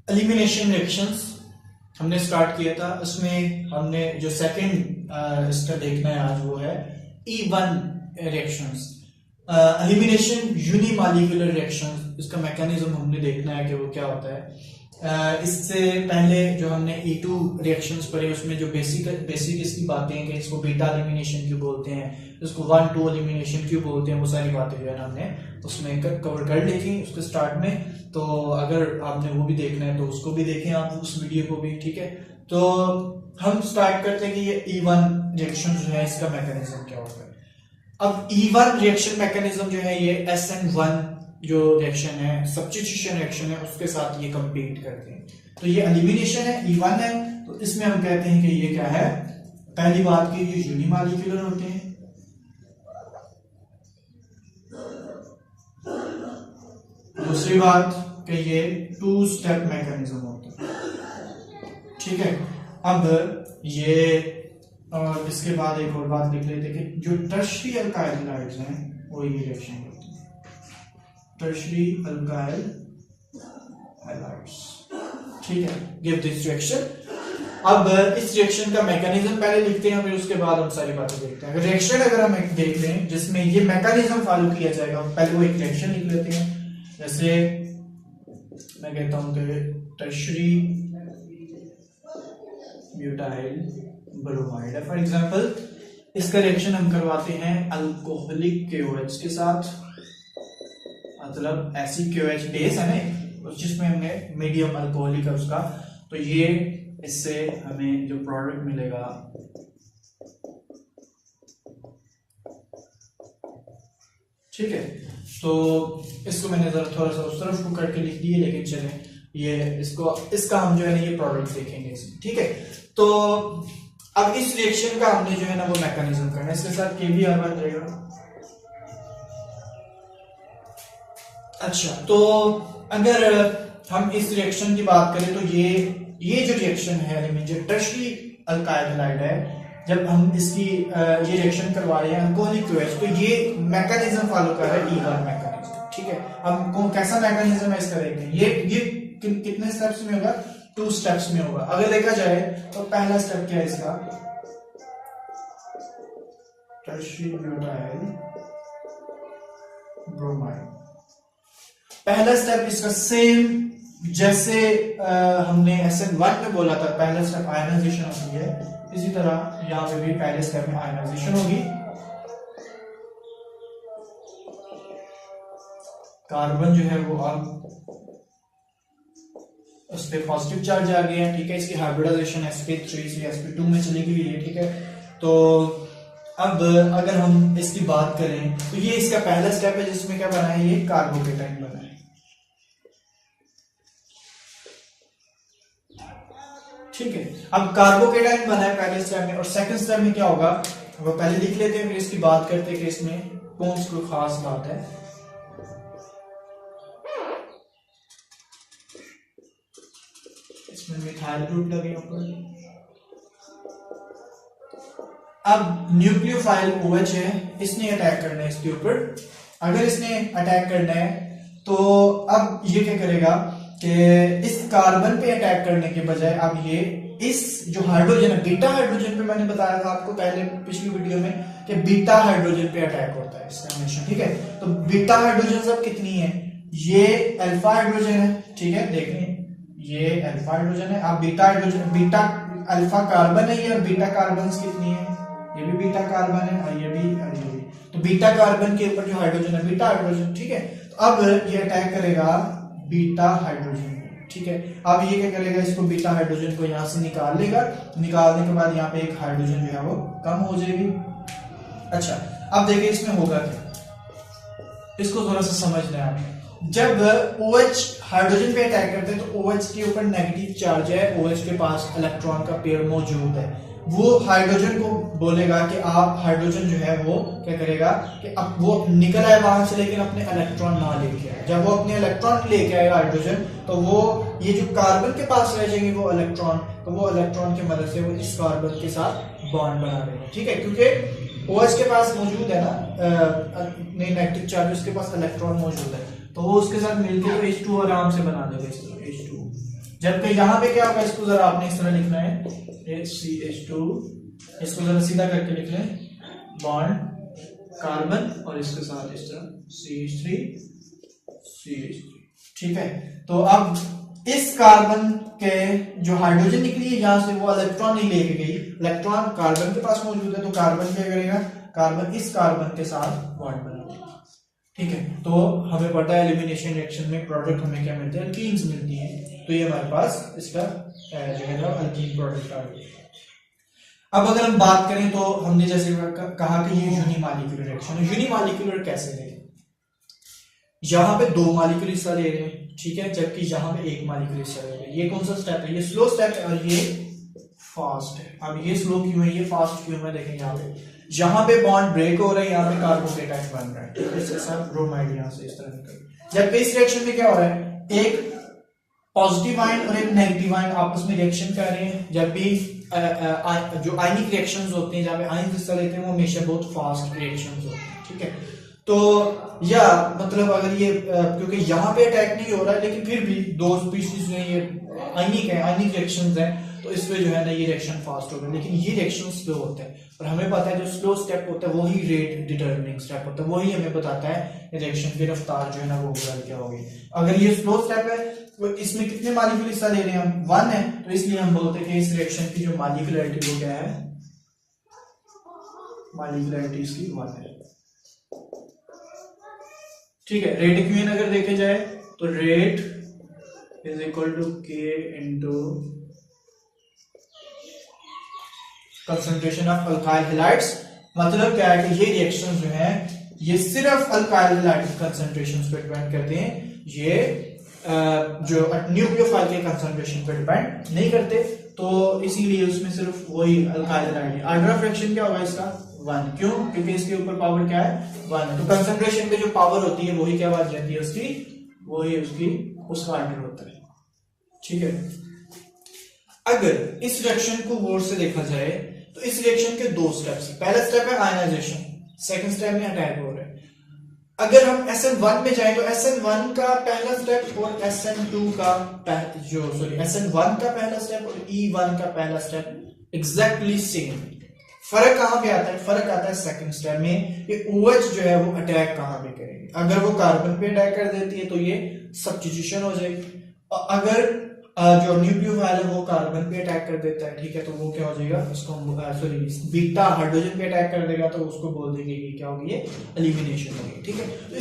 Elimination reactions हमने start किया था। उसमें हमने जो सेकंड इसका देखना है आज वो है E1 reactions, elimination unimolecular reactions. इसका मैकेनिज्म हमने देखना है कि वो क्या होता है। इससे पहले जो हमने E2 रिएक्शंस पढ़े उसमें जो बेसिक इसकी बातें हैं कि इसको बीटा एलिमिनेशन क्यों बोलते हैं, इसको 1-2 एलिमिनेशन क्यों बोलते हैं, वो सारी बातें जो है ना हमने उसमें कवर कर ली थी उसके स्टार्ट में। तो अगर आपने वो भी देखना है तो उसको भी देखें आप उस वीडियो को भी, ठीक है। तो हम स्टार्ट करते हैं कि ये E1 रिएक्शन जो है इसका मैकेनिज्म क्या होता है। अब E1 रिएक्शन मैकेनिज्म जो है ये SN1 जो रिएक्शन है, सब्स्टिट्यूशन रिएक्शन है, उसके साथ ये कंपीट करते हैं। तो ये एलिमिनेशन है, E1 है, तो इसमें हम कहते हैं कि ये क्या है। पहली बात कि ये यूनिमॉलिक्यूलर होते हैं, दूसरी बात कि ये 2 स्टेप मैकेनिज्म होता है, ठीक है। अब ये और इसके बाद एक और बात लिख लेते हैं कि जो टर्शरी अल्काइल हैलाइड्स हैं वो ये रिएक्शन करते हैं, टर्शरी अल्काइल हैलाइड्स, ठीक है। Give this reaction. अब इस रिएक्शन का मैकेनिज्म पहले लिखते हैं, फिर उसके बाद हम सारी बातें देखते हैं। रिएक्शन अगर हम एक देख लें जिसमें ये मैकेनिज्म फॉलो किया जाएगा, पहले वो एक रिएक्शन लिख लेते हैं। जैसे मैं कहता हूं कि टर्शरी ब्यूटाइल ब्रोमाइड है फॉर एग्जांपल। इसका रिएक्शन हम करवाते हैं अल्कोहलिक KOH के साथ, मतलब एसिड KOH बेस है ना जिसमें हमने मीडियम अल्कोहलिक है उसका। तो ये इससे हमें जो प्रोडक्ट मिलेगा ठीक है। तो इसको मैंने जरा थोड़ा सा उस तरफ को करके लिख दिए, लेकिन चले ये इसका हम जो है ना ये प्रोडक्ट देखेंगे इसमें, ठीक है। तो अब इस रिएक्शन का हमने जो है ना वो मैकेनिज्म करना है। इसके साथ KBr1 रहेगा। अच्छा, तो अगर हम इस रिएक्शन की बात करें तो ये जो रिएक्शन है जो टर्शरी अल्काइल हैलाइड है, जब हम इसकी ये रिएक्शन करवा रहे हैं अल्कोहलिक KOH, तो ये मैकेनिज्म फॉलो कर रहा है E1 मैकेनिज्म, ठीक है। अब कैसा मैकेनिज्म है इसका देखते हैं। ये कितने स्टेप्स में होगा, 2 स्टेप्स में होगा। अगर देखा जाए तो पहला स्टेप क्या है इसका, टर्शरी ब्यूटाइल ब्रोमाइड। पहला स्टेप इसका सेम जैसे हमने SN1 में बोला था, पहला स्टेप आयनाइजेशन होती है, इसी तरह यहां पे भी पहले स्टेप में आयनाइजेशन होगी। कार्बन जो है वो अब उस पे पॉजिटिव चार्ज आ गया है, ठीक है। इसकी हाइब्रिडाइजेशन sp3 से sp2 में चली गई है, ठीक है। तो अब अगर हम इसकी बात करें तो ये इसका पहला स्टेप है जिसमें क्या बना है, ये कार्बोकेटाइन बना है, ठीक है। अब कार्बोकेटाइन बना है पहले स्टेप में, और सेकंड स्टेप में क्या होगा वो पहले लिख लेते हैं, फिर इसकी बात करते हैं कि इसमें कौन सी कोई खास बात है। इसमें मिथाइल ग्रुप लगे ऊपर। अब न्यूक्लियोफाइल OH है, इसने अटैक करना है इसके ऊपर। अगर इसने अटैक करना है तो अब ये क्या करेगा कि इस कार्बन पे अटैक करने के बजाय अब ये इस जो हाइड्रोजन है, बीटा हाइड्रोजन पे मैंने बताया था आपको पहले पिछली वीडियो में कि बीटा हाइड्रोजन पे अटैक होता है इसका हमेशा, ठीक है। तो बीटा हाइड्रोजन सब कितनी है, ये अल्फा हाइड्रोजन है, ठीक है। देखें ये अल्फा हाइड्रोजन है। अब beta hydrogen, beta alpha carbon है ये, और बीटा कार्बन कितनी है, ये भी बीटा कार्बन है, और ये भी। तो बीटा कार्बन के ऊपर जो हाइड्रोजन है बीटा हाइड्रोजन, ठीक है। तो अब ये अटैक करेगा बीटा हाइड्रोजन, ठीक है। अब ये क्या करेगा, इसको बीटा हाइड्रोजन को यहां से निकाल लेगा। निकालने के बाद यहाँ पे एक हाइड्रोजन जो है वो कम हो जाएगी। अच्छा, अब देखिए इसमें होगा क्या, इसको थोड़ा सा समझना है आपने। जब OH हाइड्रोजन पे अटैक करते हैं तो OH के ऊपर नेगेटिव चार्ज है, OH के पास इलेक्ट्रॉन का पेयर मौजूद है। वो हाइड्रोजन को बोलेगा कि आप हाइड्रोजन जो है वो क्या करेगा कि अब वो निकल आए वहां से, लेकिन अपने इलेक्ट्रॉन ना लेके आए। जब वो अपने इलेक्ट्रॉन लेके आएगा हाइड्रोजन, तो वो ये जो कार्बन के पास रह जाएंगे वो इलेक्ट्रॉन, तो वो इलेक्ट्रॉन की मदद से वो इस कार्बन के साथ बॉन्ड बना देगा, ठीक है। क्योंकि OH के पास मौजूद है ना नेगेटिव चार्ज, उसके पास इलेक्ट्रॉन मौजूद है, तो वो उसके साथ मिलकर H2 आराम से बना देगा इस तरह H2। जबकि यहाँ पे क्या होगा, इसको जरा आपने इस तरह लिखना है CH2, इसको जरा सीधा करके लिख लें, बॉन्ड कार्बन और इसके साथ इस तरह CH3, ठीक है। तो अब इस कार्बन के जो हाइड्रोजन निकली है यहां से वो इलेक्ट्रॉन नहीं लेके गई, इलेक्ट्रॉन कार्बन के पास मौजूद है, तो कार्बन क्या करेगा, कार्बन इस कार्बन के साथ बॉन्ड बनाएगा, ठीक है। तो हमें पता है एलिमिनेशन रिएक्शन में प्रोडक्ट हमें क्या मिलते हैं, अल्कीन्स मिलती है, तो ये हमारे पास इसका जो है ना अल्कीन प्रोडक्ट आ गया। अब अगर हम बात करें तो हमने जैसे कहा कि ये यूनिमॉलिक्यूलर रिएक्शन है। यूनिमॉलिक्यूलर कैसे है, यहां पे 2 मॉलिक्यूल हिस्सा ले रहे हैं, ठीक है, जबकि यहां पे 1 मॉलिक्यूल हिस्सा ले रहे हैं। ये कौन सा स्टेप है, ये स्लो स्टेप है और ये फास्ट है। अब ये स्लो क्यों है, ये फास्ट क्यों है, देखें यहाँ पे बॉन्ड ब्रेक हो रहा है, यहाँ पे कार्बोकेटाइन बन रहा है, इसके साथ ब्रोमाइड यहाँ से इस तरह निकल। जबकि इस रिएक्शन में क्या हो रहा है, एक पॉजिटिव आयन और एक नेगेटिव आयन आपस में रिएक्शन कर रहे हैं। जब भी जो आयनिक रिएक्शंस होते हैं, जहाँ पे आयन हिस्सा लेते हैं, वो हमेशा बहुत फास्ट रिएक्शंस होते हैं, ठीक है। तो या मतलब अगर ये क्योंकि यहाँ पे अटैक नहीं हो रहा है, लेकिन फिर भी 2 स्पीशीज में ये आयनिक है, आयनिक रिएक्शंस हैं, तो इसमें जो है ना ये रिएक्शन फास्ट होगा, लेकिन ये रिएक्शन स्लो होता है। और हमें पता है जो स्लो स्टेप होता है वही रेट डिटरमिनिंग स्टेप होता है, वही हमें बताता है रिएक्शन की रफ्तार जो है ना वो क्या होगी। अगर ये स्लो स्टेप है तो इसमें कितने मॉलिक्यूल हिस्सा ले रहे हैं हम, 1 है, तो इसलिए हम बोलते हैं कि इस रिएक्शन की जो मॉलिक्यूलरिटी वो क्या है, मॉलिक्यूलरिटी इसकी 1 है, ठीक है। रेट इक्वेशन अगर देखे जाए तो rate is equal to K into concentration of alkyl halides. मतलब क्या है कि ये रिएक्शन जो है ये सिर्फ अल्काइल हैलाइड कंसंट्रेशन पे डिपेंड करते हैं, ये जो न्यूक्लियोफाइल के कंसंट्रेशन पे डिपेंड नहीं करते, तो इसीलिए उसमें सिर्फ वही alkyl halide. Order of reaction क्या होगा इसका 1, क्यों, क्योंकि इसके ऊपर पावर क्या है 1 है, तो कंसंट्रेशन पे जो पावर होती है वही क्या बन जाती है उसकी, वही उसका ऑर्डर होता है, ठीक है। अगर इस रिएक्शन को गौर से देखा जाए तो इस रिएक्शन के 2 स्टेप्स हैं। पहला स्टेप है आयनाइजेशन, सेकंड स्टेप में अटैक हो रहा है। अगर हम SN1 में जाएं तो SN1 का पहला स्टेप और SN2 का SN1 का पहला स्टेप और E1 का पहला स्टेप एग्जैक्टली सेम। फर्क कहां पे आता है, फर्क आता है सेकंड स्टेप में, ये OH जो है वो अटैक कहां पे करेगी। अगर वो कार्बन पे अटैक कर देती है तो ये सब्स्टिट्यूशन हो जाएगी, अगर जो न्यूक्लियोफाइल है वो कार्बन पे अटैक कर देता है, ठीक है, तो वो क्या हो जाएगा, उसको बीटा हाइड्रोजन पे अटैक कर देगा, तो उसको बोल देंगे कि क्या होगी, ये एलिमिनेशन होगी, ठीक है। तो